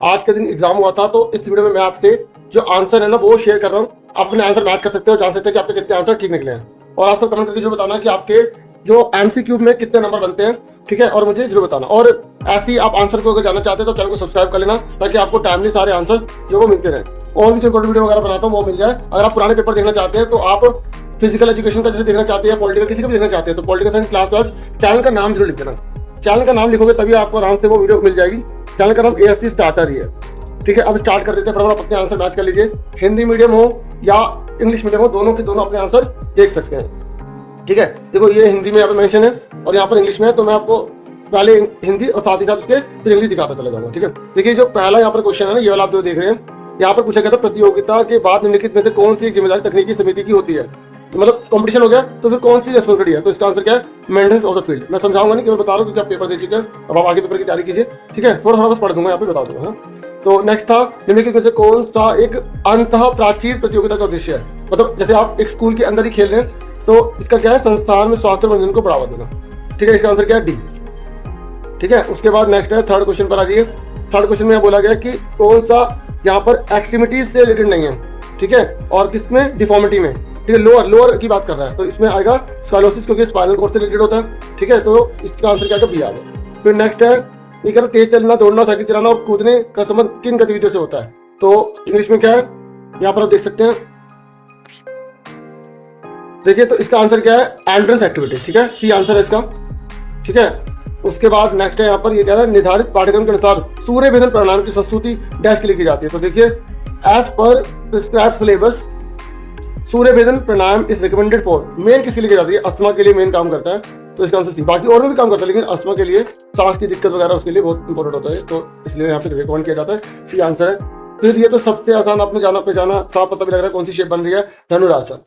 आज के दिन एग्जाम हुआ था, तो इस वीडियो में मैं आपसे जो आंसर है ना वो शेयर कर रहा हूँ। आप अपने आंसर मैच कर सकते हो, जान सकते हो कि आपके कितने आंसर ठीक निकले हैं। और आप सब कमेंट करके जरूर बताना कि आपके जो एमसीक्यू में कितने नंबर बनते हैं, ठीक है, और मुझे जरूर बताना। और ऐसे ही आप आंसर को अगर जानना चाहते हैं तो चैनल को सब्सक्राइब कर लेना, ताकि आपको टाइमली सारे आंसर जो वो मिलते रहे। और भी जो इंपॉर्टेंट वीडियो वगैरह बनाता हूँ वो मिल जाए। अगर आप पुराने पेपर देखना चाहते हैं, तो आप फिजिकल एजुकेशन का जैसे देखना चाहते हैं, पॉलिटिकल किसी का भी देखना चाहते हैं, तो political science class class channel का नाम जरूर लिख देना। चैनल का नाम लिखोगे तभी आपको आराम से वो वीडियो मिल जाएगी। चैनल का नाम ASC स्टार्टर ही है, ठीक है। अब स्टार्ट कर देते हैं, फटाफट अपने आंसर मैच कर लीजिए। हिंदी मीडियम हो या इंग्लिश मीडियम हो, दोनों के दोनों अपने आंसर देख सकते हैं, ठीक है। देखो ये हिंदी में यहाँ पे मेंशन है और यहाँ पर इंग्लिश में है, तो मैं आपको पहले हिंदी और साथ ही साथ उसके फिर इंग्लिश दिखाता चला जाऊंगा, ठीक है। देखिए जो पहला यहाँ पर क्वेश्चन है ना, ये वाला आप जो देख रहे हैं, यहाँ पर पूछा गया था प्रतियोगिता के बाद निम्नलिखित में से कौन सी जिम्मेदारी तकनीकी समिति की होती है। तो मतलब कंपटीशन हो गया तो फिर कौन सी रेस्पॉन्सिबिलिटी है, तो इसका आंसर क्या है, मेंटेनेंस ऑफ द फील्ड। मैं समझाऊंगा नहीं, केवल बता रहा हूँ क्योंकि आप पेपर दे चुके हैं, अब आप आगे पेपर की तैयारी कीजिए, ठीक है। थोड़ा थोड़ा बस पढ़ दूंगा, यहाँ पे बता दूंगा ना। तो नेक्स्ट था निम्नलिखित में से कौन सा एक अंतः प्राचीर प्रतियोगिता का उद्देश्य है। मतलब जैसे आप एक स्कूल के अंदर ही खेल रहे हैं, तो इसका क्या है, संस्थान में स्वास्थ्य और मनोरंजन को बढ़ावा देना, ठीक है। इसका आंसर क्या है, डी, ठीक है। उसके बाद नेक्स्ट है थर्ड क्वेश्चन पर आ जाइए। थर्ड क्वेश्चन में बोला गया कि कौन सा यहाँ पर एक्सट्रीमिटीज से रिलेटेड नहीं है, ठीक है, और किसमें, डिफॉर्मिटी में, ठीक है। लोअर की बात कर रहा है, तो इसमें आएगा स्कालोसिस, क्योंकि स्पाइनल कॉर्ड से रिलेटेड होता है, ठीक है। तो इसका आंसर क्या है, बी आ गया। फिर नेक्स्ट है, ये कह रहा तेज चलना, दौड़ना, साइकिल चलाना और कूदने का संबंध किन गतिविधियों से होता है। तो इंग्लिश में क्या है, यहाँ पर आप देख सकते हैं, देखिए। तो इसका आंसर क्या है, एंड्रेंस एक्टिविटीज, ठीक है, सी आंसर है इसका, ठीक है। उसके बाद नेक्स्ट है, यहाँ पर ये कह रहा है निर्धारित पाठ्यक्रम के अनुसार सूर्य भेदन प्राणायाम की संस्तुति डैश के लिए की जाती है। तो देखिए, as per prescribed syllabus Surya Bhedan pranayama is recommended for, men किसके लिए की जाती है, अस्थमा के लिए मेन काम करता है, तो इसका आंसर सी। बाकी और भी काम करता है, लेकिन अस्थमा के लिए, सांस की दिक्कत वगैरह उसके लिए बहुत इंपॉर्टेंट होता है, तो इसलिए यहाँ पे रिकमेंड किया जाता है, सी आंसर है। फिर ये तो सबसे आसान, आपने जाना पहचाना, साफ पता भी लग रहा है कौन सी शेप बन रही है, धनुरासन,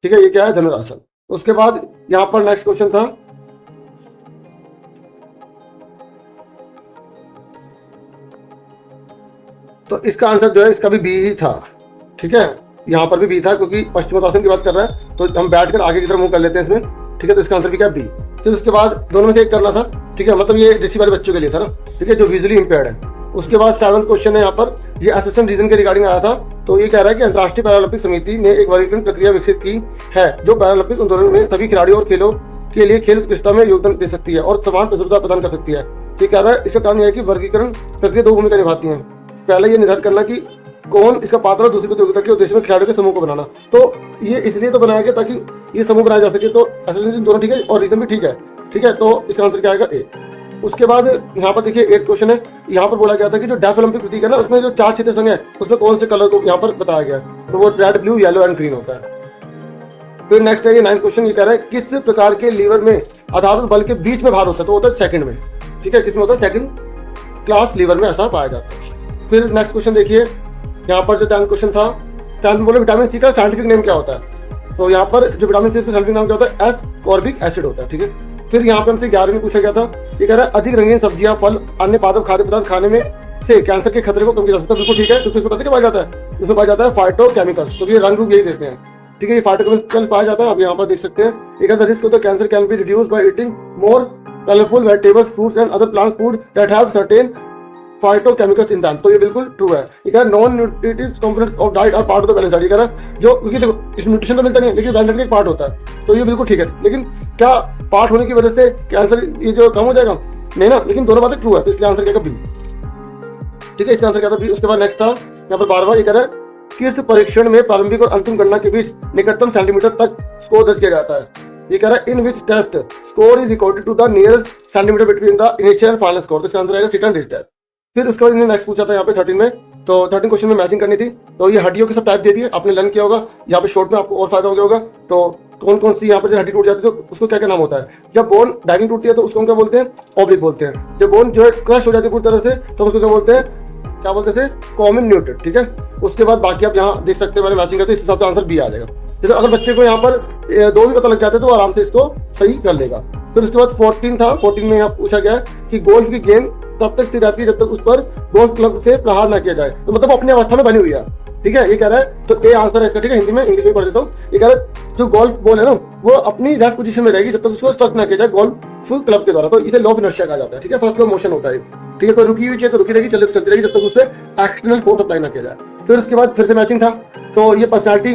ठीक है। ये क्या है, धनुरासन। उसके बाद यहाँ पर नेक्स्ट क्वेश्चन था, तो इसका आंसर जो है इसका भी बी ही था, ठीक है। यहाँ पर भी बी था, क्योंकि पश्चिमोत्तासन की बात कर रहा है, तो हम बैठकर आगे की तरफ मुंह कर लेते हैं इसमें, ठीक है। तो इसका आंसर भी क्या है, बी। फिर उसके बाद दोनों में से एक करना था, ठीक है, मतलब ये दृष्टि वाले बच्चों के लिए था ना, ठीक है, जो विजुअली इंपेयर्ड है। उसके बाद 7वां क्वेश्चन है यहाँ पर, ये असिस्टेंट रीजन के रिगार्डिंग आया था। तो ये कह रहा है कि अंतर्राष्ट्रीय पैरालंपिक समिति ने एक वर्गीकरण प्रक्रिया विकसित की है, जो पैरालंपिक आंदोलन में सभी खिलाड़ियों और खेलों के लिए खेल उत्कृष्टता में योगदान दे सकती है और समान प्रतिस्पर्धा प्रदान कर सकती है। तो कह रहा है इसका कारण यह है कि वर्गीकरण प्रक्रिया दो भूमिका निभाती है। पहले ये निर्धारित करना कि कौन इसका पात्र, और दूसरी प्रतियोगिता के उद्देश्य में खिलाड़ियों के समूह को बनाना। तो ये इसलिए तो बनाया गया ताकि ये समूह बनाया जा सके। तो एसोसिएशन दोनों ठीक है और रीजन भी ठीक है, ठीक है। तो इसका आंसर क्या आएगा, ए। उसके बाद यहाँ पर देखिए 8 क्वेश्चन है, यहाँ पर बोला गया था कि जो डेफ ओलंपिक प्रतीक है ना, उसमें जो 4 क्षेत्रीय संघ है, उसमें कौन से कलर को यहाँ पर बताया गया, तो वो red, blue, yellow and green होता है। फिर नेक्स्ट है ये 9वां क्वेश्चन, ये कह रहा है किस प्रकार के लीवर में आधारभूत बल के बीच में भार होता है, तो होता है सेकंड में, ठीक है। किसमें होता है, सेकंड क्लास लीवर में ऐसा पाया जाता है। फिर नेक्स्ट क्वेश्चन देखिए, यहाँ पर जो 10वां क्वेश्चन था, 10 में बोले विटामिन सी का साइंटिफिक नेम क्या होता है। तो यहाँ पर जो विटामिन सी का साइंटिफिक नाम क्या होता है, एस्कॉर्बिक एसिड होता है, ठीक है। फिर यहाँ पे हमसे 11वें में पूछा गया था, ये कह रहा है अधिक रंगीन सब्जियां, फल, अन्य पादप खाद्य पदार्थ खाने में से कैंसर के खतरे को कम किया जा सकता है। बिल्कुल ठीक है, क्योंकि इसमें पता क्या पाया जाता है, इसमें पाया जाता है फाइटोकेमिकल्स, क्योंकि रंग रूप यही देते हैं, ठीक है। ये फाइटोकेमिकल्स पाया जाता है, अब यहाँ पर देख सकते हैं। एक अदर रिस्क होता है cancer can be reduced by eating more colourful vegetables, fruits and other plant food that have certain phytochemicals in them. तो ये बिल्कुल ट्रू है। ये कह रहा है non nutritive components of diet are part of the balance diet. ये कह रहा है जो, क्योंकि देखो इसमें न्यूट्रिशन तो मिलता नहीं है, लेकिन बैलेंस का एक पार्ट होता है, तो ये बिल्कुल ठीक है। लेकिन क्या पार्ट होने की वजह से कैंसर ये जो कम हो जाएगा, नहीं ना, लेकिन दोनों बातें ट्रू है, तो इसलिए आंसर क्या, बी, ठीक है। इसका आंसर क्या था, बी। उसके बाद नेक्स्ट था यहाँ पर 12वां, ये कह रहा है किस परीक्षण में प्रारंभिक और अंतिम गणना के बीच निकटतम सेंटीमीटर तक स्कोर दर्ज किया जाता है। ये कह रहा है in which test score is recorded to the nearest centimetre between the initial and final score. तो इसका आंसर आएगा सिट एंड रिज टेस्ट। फिर उसके बाद इन्हें नेक्स्ट पूछा था यहाँ पे 13 में, तो 13 क्वेश्चन में मैचिंग करनी थी। तो ये हड्डियों के सब टाइप दे दिए, आपने लर्न किया होगा, यहाँ पे शॉर्ट में आपको और फायदा हो गया होगा। तो कौन कौन सी यहाँ पर हड्डी टूट जाती है तो उसको क्या क्या नाम होता है। जब बोन डायगोनल टूटती है तो उसको हम क्या बोलते हैं, ऑब्लिक बोलते हैं। जब बोन जो है क्रश हो जाती है पूरी तरह से, तो उसको क्या बोलते थे, कॉमन न्यूटेड, ठीक है। उसके बाद बाकी आप यहाँ देख सकते हैं, मैंने मैचिंग करते, इस हिसाब से आंसर बी आ जाएगा। जैसे अगर बच्चे को यहाँ पर दो भी पता लग जाते तो वो आराम से इसको सही कर लेगा। फिर उसके बाद 14 था, 14 में यहाँ पूछा गया कि गोल्फ की गेंद तब तक स्थिर रहती है जब तक उस पर गोल्फ क्लब से प्रहार ना किया जाए। तो मतलब अपनी अवस्था में बनी हुई है, ठीक है। ये कह रहा है, तो ए आंसर है इसका, ठीक है। हिंदी में, इंग्लिश में पढ़ देता हूँ। ये कह रहा है जो गोल्फ बॉल है ना, वो अपनी रेस्ट पोजीशन में रहेगी जब तक उसको स्ट्रक ना किया जाए गोल्फ क्लब के द्वारा। तो इसे लॉ ऑफ इनर्शिया कहा जाता है, ठीक है। फर्स्ट लॉ मोशन होता है, ठीक है। कोई रुकी हुई चीज तो रुकी रहेगी, चलती रहेगी जब तक उस पर एक्सटर्नल फोर्स अप्लाई ना किया जाए। फिर उसके बाद फिर से मैचिंग था, तो ये पर्सनैलिटी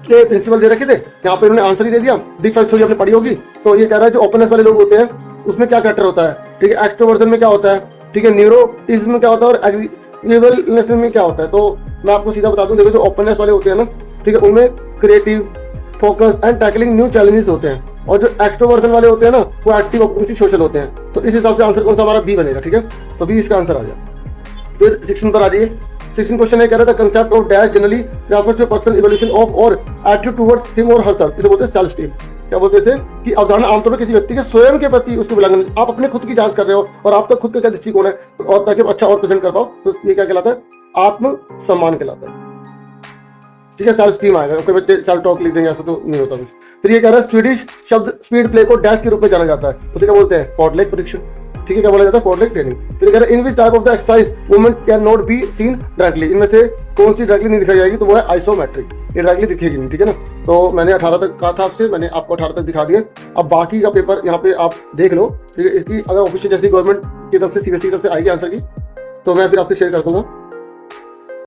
के प्रिंसिपल दे रखे थे, यहाँ पे उन्होंने आंसर ही दे दिया। बिग फाइव थ्योरी आपने पढ़ी होगी, तो ये कह रहा है जो ओपननेस वाले लोग होते हैं उसमें क्या कैरेक्टर होता है, ठीक है। एक्सट्रोवर्जन में क्या होता है, ठीक है। न्यूरोटिज्म में क्या होता है और एग्रीएबलनेस में क्या होता है। तो मैं आपको सीधा बता दूं, देखो जो ओपननेस वाले होते हैं ना, ठीक है, उनमें creative, focus and tackling new challenges होते हैं, और जो एक्सट्रोवर्जन वाले होते हैं ना वो एक्टिव, ऑप्टिमिस्टिक, सोशल होते हैं। तो इस हिसाब से आंसर कौन सा हमारा बी बनेगा, ठीक है। तो बी इसका आंसर आ गया। फिर 16 पर आ जाइए। 16 क्वेश्चन ये कह रहा था concept of dash generally refers to personal evolution of और एटीट्यूड टुवर्ड्स हिम और हरसेल्फ। इसे बोलते हैं सेल्फ स्टीम। क्या बोलते हैं इसे कि अवधारणा आमतौर पर किसी व्यक्ति के स्वयं के प्रति उसकी उल्लंघन, आप अपने खुद की जांच कर रहे हो और आपका खुद का क्या दृष्टिकोण है, और ताकि आप अच्छा और प्रेजेंट कर पाओ, तो ये क्या कहलाता है, आत्म सम्मान कहलाता है, ठीक है। सेल्फ स्टीम आएगा, कोई बच्चे सेल्फ टॉक लिख देंगे, ऐसा तो नहीं होता कुछ। फिर ये कह रहा है स्वीडिश शब्द स्पीड प्ले को डैश के रूप में जाना जाता है, उसे क्या बोलते हैं, फॉर्डलेग परीक्षण, ठीक है। क्या बोला जाता है, फॉर्डलेग ट्रेनिंग। फिर कह रहा है in which type of the exercise movement can not be seen directly, इनमें से कौन सी डायरेक्टली नहीं दिखाई जाएगी, तो वो है आइसोमेट्रिक, ये डायरेक्टली दिखेगी नहीं, ठीक है ना। तो मैंने 18 तक कहा था आपसे, मैंने आपको 18 तक दिखा दिया। अब बाकी का पेपर यहाँ पे आप देख लो, ठीक है। इसकी अगर ऑफिशियल जैसी गवर्नमेंट की तरफ से, सीबीएसई की तरफ से आएगी आंसर की, तो मैं फिर आपसे शेयर कर दूंगा।